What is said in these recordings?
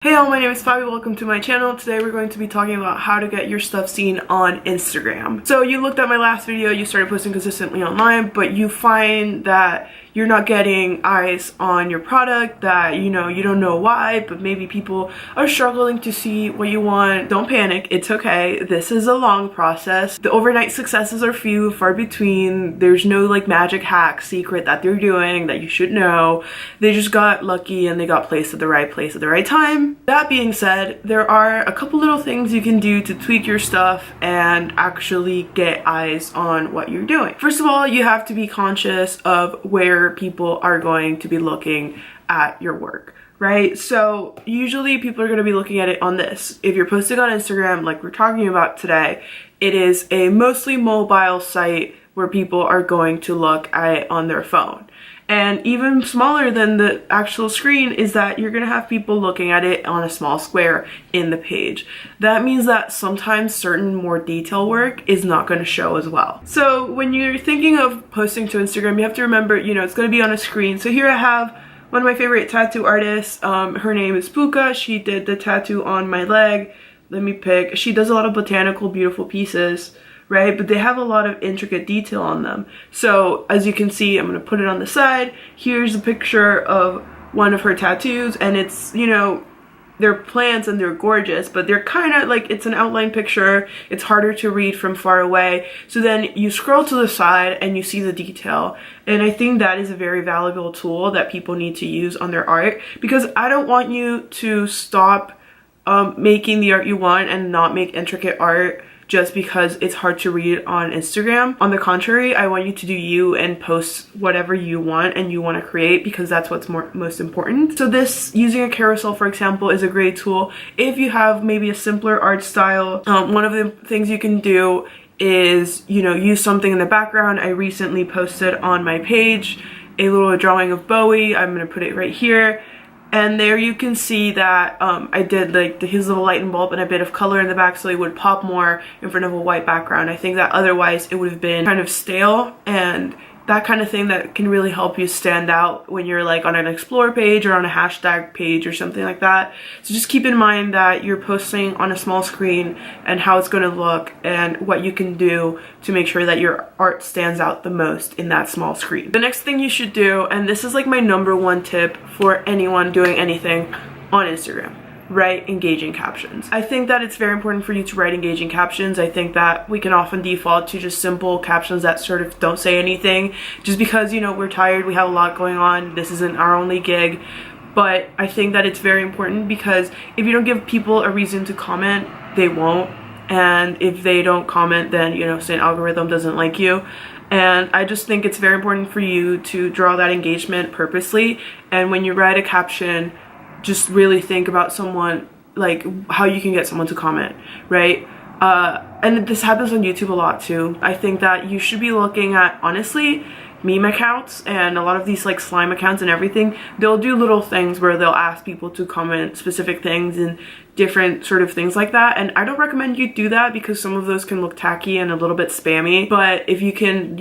Hey all, my name is Fabi, welcome to my channel. Today we're going to be talking about how to get your stuff seen on Instagram. So you looked at my last video, you started posting consistently online, but you find that you're not getting eyes on your product, that you don't know why, but maybe people are struggling to see what you want. Don't panic, it's okay. This is a long process. The overnight successes are few, far between. There's no like magic hack secret that they're doing that you should know. They just got lucky and they got placed at the right place at the right time. That being said, there are a couple little things you can do to tweak your stuff and actually get eyes on what you're doing. First of all, you have to be conscious of where people are going to be looking at your work, right? So usually people are going to be looking at it on this. If you're posting on Instagram, like we're talking about today, it is a mostly mobile site where people are going to look at it on their phone. And even smaller than the actual screen is that you're gonna have people looking at it on a small square in the page. That means that sometimes certain more detail work is not gonna show as well. So when you're thinking of posting to Instagram, you have to remember, it's gonna be on a screen. So here I have one of my favorite tattoo artists. Her name is Puka. She did the tattoo on my leg. Let me pick. She does a lot of botanical, beautiful pieces, right? But they have a lot of intricate detail on them. So as you can see, I'm gonna put it on the side. Here's a picture of one of her tattoos, and it's, they're plants and they're gorgeous, but they're kind of like, it's an outline picture. It's harder to read from far away. So then you scroll to the side and you see the detail. And I think that is a very valuable tool that people need to use on their art, because I don't want you to stop making the art you want and not make intricate art just because it's hard to read on Instagram. On the contrary, I want you to do you and post whatever you want and you want to create, because that's what's most important. So this, using a carousel for example, is a great tool. If you have maybe a simpler art style, one of the things you can do is, use something in the background. I recently posted on my page a little drawing of Bowie. I'm gonna put it right here. And there you can see that I did like his little light bulb and a bit of color in the back so it would pop more in front of a white background. I think that otherwise it would have been kind of stale, and that kind of thing that can really help you stand out when you're like on an explore page or on a hashtag page or something like that. So just keep in mind that you're posting on a small screen and how it's going to look and what you can do to make sure that your art stands out the most in that small screen. The next thing you should do, and this is like my #1 tip for anyone doing anything on Instagram: write engaging captions. I think that it's very important for you to write engaging captions. I think that we can often default to just simple captions that sort of don't say anything, just because, we're tired, we have a lot going on, this isn't our only gig. But I think that it's very important, because if you don't give people a reason to comment, they won't. And if they don't comment, then, say an algorithm doesn't like you. And I just think it's very important for you to draw that engagement purposely. And when you write a caption, just really think about someone, like how you can get someone to comment, right? And this happens on YouTube a lot too. I think that you should be looking at, honestly, meme accounts and a lot of these like slime accounts and everything. They'll do little things where they'll ask people to comment specific things and different sort of things like that. And I don't recommend you do that, because some of those can look tacky and a little bit spammy. But if you can,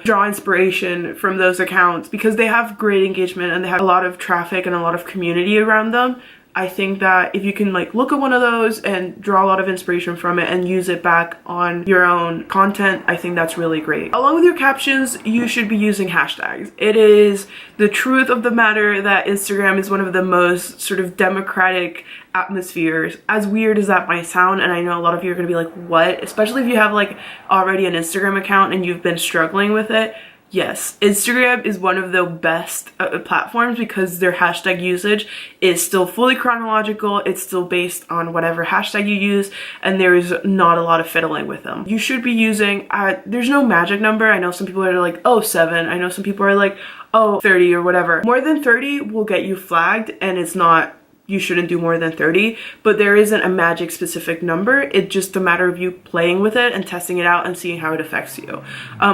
draw inspiration from those accounts, because they have great engagement and they have a lot of traffic and a lot of community around them, I think that if you can like look at one of those and draw a lot of inspiration from it and use it back on your own content, I think that's really great. Along with your captions, you should be using hashtags. It is the truth of the matter that Instagram is one of the most sort of democratic atmospheres, as weird as that might sound. And I know a lot of you are going to be like, what? Especially if you have like already an Instagram account and you've been struggling with it. Yes, Instagram is one of the best platforms, because their hashtag usage is still fully chronological. It's still based on whatever hashtag you use, and there is not a lot of fiddling with them. You should be using, there's no magic number. I know some people are like, oh, 7. I know some people are like, oh, 30 or whatever. More than 30 will get you flagged, and it's not, you shouldn't do more than 30, but there isn't a magic specific number. It's just a matter of you playing with it and testing it out and seeing how it affects you.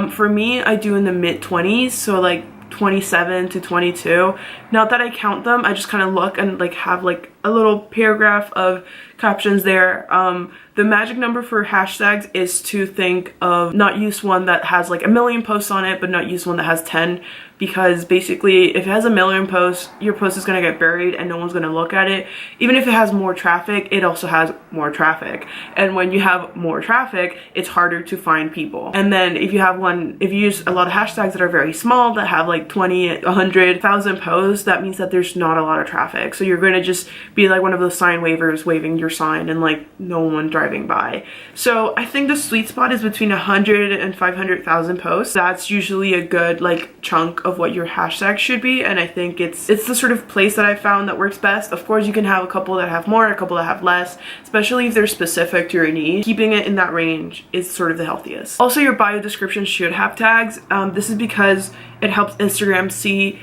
For me, I do in the mid-20s, so like 27 to 22. Not that I count them, I just kind of look and like have like a little paragraph of captions there. The magic number for hashtags is to think of not use one that has like 1 million posts on it, but not use one that has 10, because basically if it has 1 million posts, your post is going to get buried and no one's going to look at it. Even if it has more traffic, it also has more traffic. And when you have more traffic, it's harder to find people. And then if you use a lot of hashtags that are very small, that have like 20, 100,000 posts, that means that there's not a lot of traffic. So you're going to just be like one of those sign wavers waving your sign and like no one driving by. So I think the sweet spot is between 100 and 500,000 posts. That's usually a good like chunk of what your hashtag should be, and I think it's the sort of place that I found that works best. Of course, you can have a couple that have more, a couple that have less, especially if they're specific to your niche. Keeping it in that range is sort of the healthiest. Also, your bio description should have tags. This is because it helps Instagram see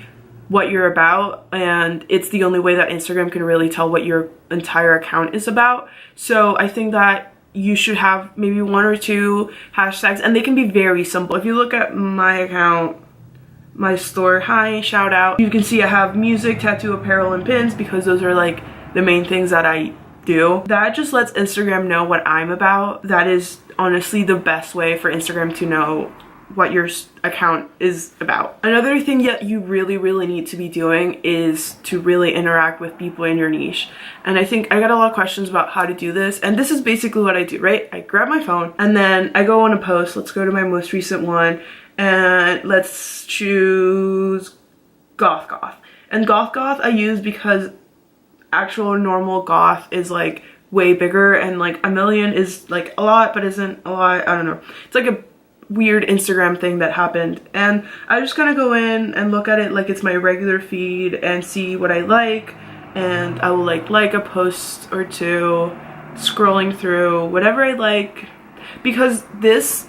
what you're about, and it's the only way that Instagram can really tell what your entire account is about. So I think that you should have maybe 1 or 2 hashtags, and they can be very simple. If you look at my account, my store, hi, shout out, you can see I have music, tattoo, apparel, and pins, because those are like the main things that I do. That just lets Instagram know what I'm about. That is honestly the best way for Instagram to know what your account is about. Another thing that you really need to be doing is to really interact with people in your niche. And I think I got a lot of questions about how to do this, and this is basically what I do, right? I grab my phone and then I go on a post. Let's go to my most recent one and let's choose goth. And goth I use because actual normal goth is like way bigger, and like 1 million is like a lot but isn't a lot. I don't know, it's like a weird Instagram thing that happened, and I just kind of go in and look at it like it's my regular feed and see what I like, and I will like a post or 2, scrolling through whatever I like, because this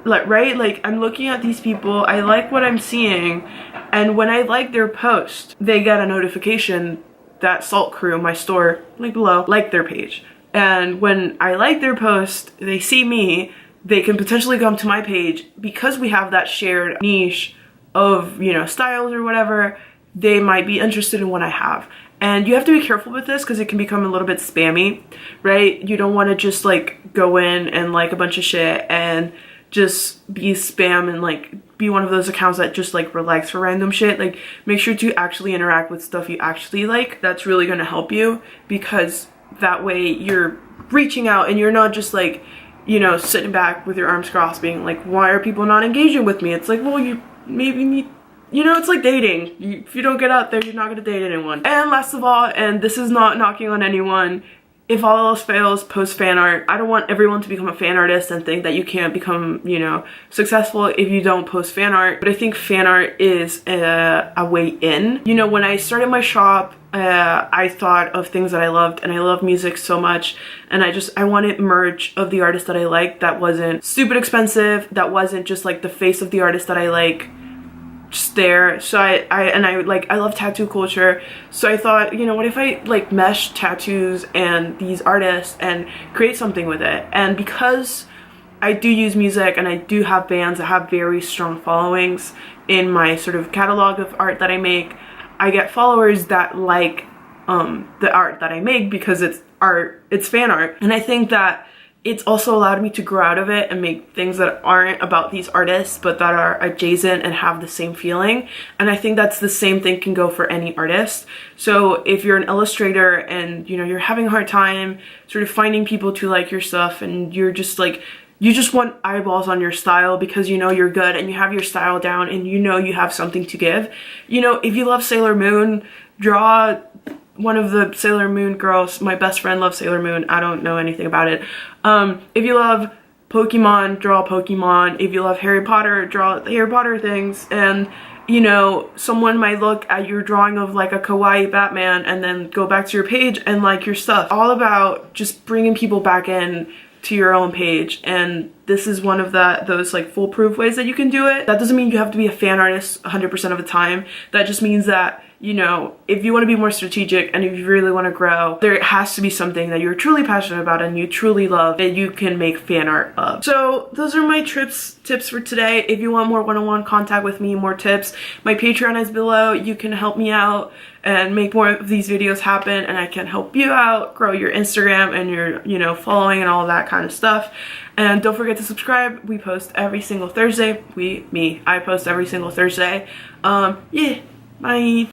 like I'm looking at these people, I like what I'm seeing, and when I like their post, they get a notification that SULK crew, my store, like below, like their page. And when I like their post, they see me, they can potentially come to my page. Because we have that shared niche of, you know, styles or whatever, they might be interested in what I have. And you have to be careful with this because it can become a little bit spammy, right? You don't want to just like go in and like a bunch of shit and just be spam and like be one of those accounts that just like likes for random shit. Like, make sure to actually interact with stuff you actually like. That's really going to help you, because that way you're reaching out and you're not just like, you know, sitting back with your arms crossed being like, why are people not engaging with me? It's like, well, you maybe need, you know, it's like dating. If you don't get out there, you're not gonna date anyone. And last of all, and this is not knocking on anyone, if all else fails, post fan art. I don't want everyone to become a fan artist and think that you can't become, you know, successful if you don't post fan art. But I think fan art is a way in. You know, when I started my shop, I thought of things that I loved, and I love music so much, and I wanted merch of the artist that I liked that wasn't stupid expensive, that wasn't just like the face of the artist that I like just there. So I love tattoo culture, so I thought, you know, what if I like mesh tattoos and these artists and create something with it? And because I do use music and I do have bands that have very strong followings in my sort of catalog of art that I make, I get followers that like the art that I make because it's art, it's fan art. And I think that it's also allowed me to grow out of it and make things that aren't about these artists but that are adjacent and have the same feeling. And I think that's the same thing can go for any artist. So if you're an illustrator and, you know, you're having a hard time sort of finding people to like your stuff, and you're just like, you just want eyeballs on your style because you know you're good and you have your style down and you know you have something to give. You know, if you love Sailor Moon, draw one of the Sailor Moon girls. My best friend loves Sailor Moon. I don't know anything about it. If you love Pokemon, draw Pokemon. If you love Harry Potter, draw Harry Potter things. And, you know, someone might look at your drawing of like a kawaii Batman and then go back to your page and like your stuff. All about just bringing people back in to your own page, and this is one of those like foolproof ways that you can do it. That doesn't mean you have to be a fan artist 100% of the time. That just means that you know, if you want to be more strategic and if you really want to grow, there has to be something that you're truly passionate about and you truly love that you can make fan art of. So those are my tips for today. If you want more one-on-one contact with me, more tips, my Patreon is below. You can help me out and make more of these videos happen, and I can help you out grow your Instagram and your, you know, following and all that kind of stuff. And don't forget to subscribe. We post every single Thursday. I post every single Thursday. Yeah, bye.